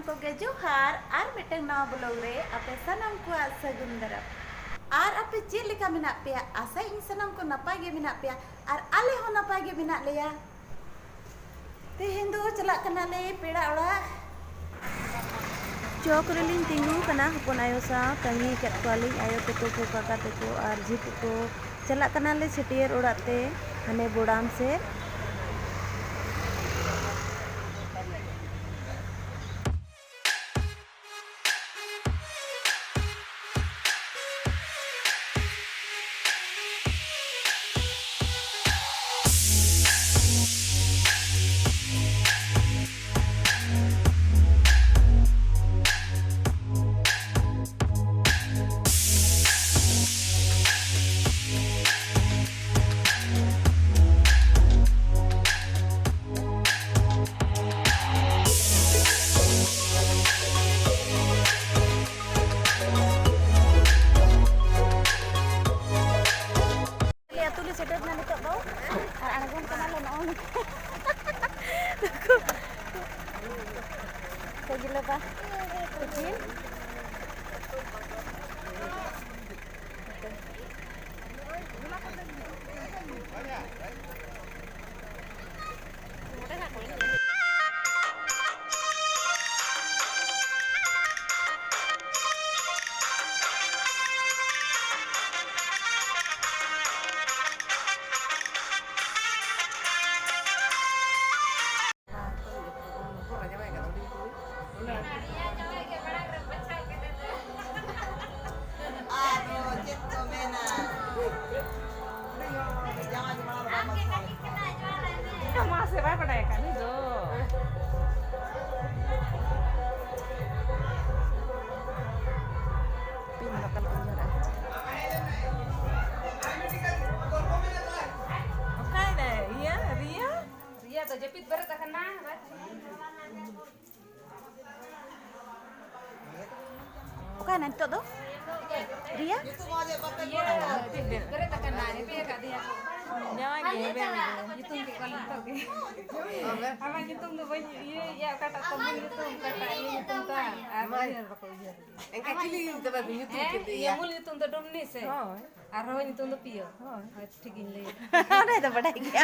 koge johar ar miteng nawa blogre ape sanam ko sagun darap. Ar ape cil lika minak pia asa ing sanam ko napay ge minak pia ar ale ho napay ge minak leya. Tihin do celak kena le peda ora. Jok relin tinggu kena hapon ayo sa tangi ket kualing ayo teko ko kakak teko ar jip ko celak kena le setier urat te hane bodam se. Gila pa kecil masih apa pada kan itu pin bakal penjara oke deh iya Ria tuh jepit berat akan nah oke nanti tuh Ria iya berat akan nah itu ya kak dia jangan gitu hitung kalau tahu apa hitung tuh banyak iya ya kata temen hitung kata ini hitung kan apa ya pokoknya engkau cili itu baru hitung gitu ya mul hitung tuh domni sih arwah hitung tuh pio ठीक ini ada itu pada dia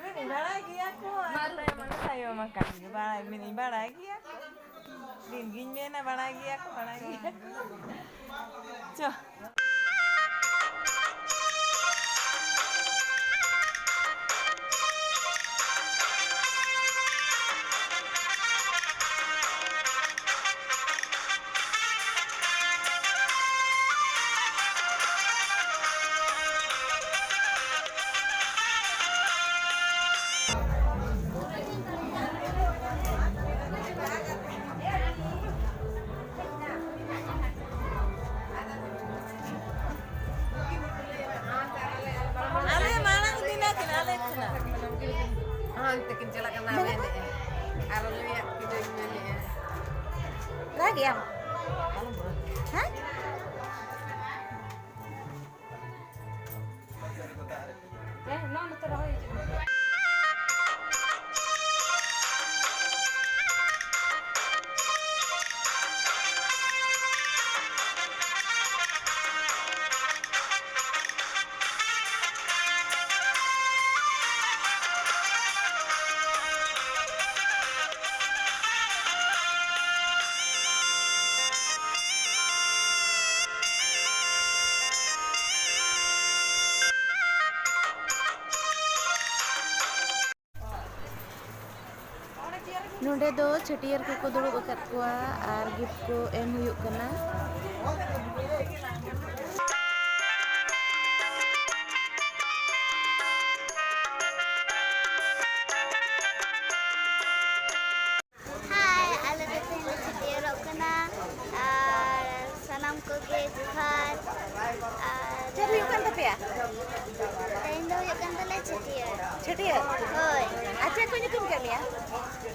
ini lagi aku mana saya makan ini lagi aku dingin mana lagi aku lagi coba tekin celak kena bene arul lihat kita bene lagi ya hah no terlalu Nonde do chetiar ko dulu akat kuah ar gift ko em huyuk kena Hai, ala datang ke chetiar kena sanam ko ge juhar jadi huyuk kan tapi ya Indo huyuk kan tala chetiar Hoi, aja ko nyutum kami ya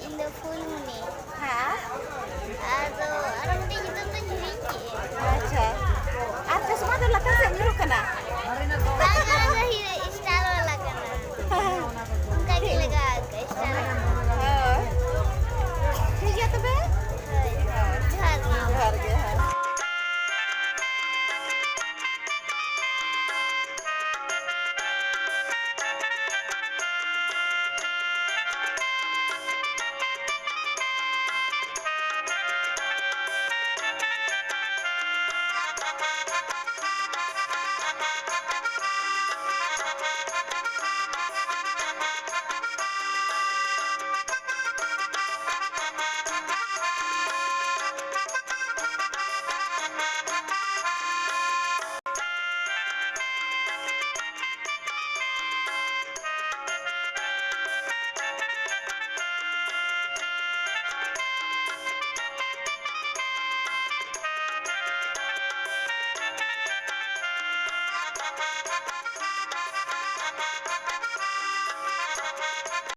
Indo full muni ha Ado, orang di hitam tuh nyurinci aja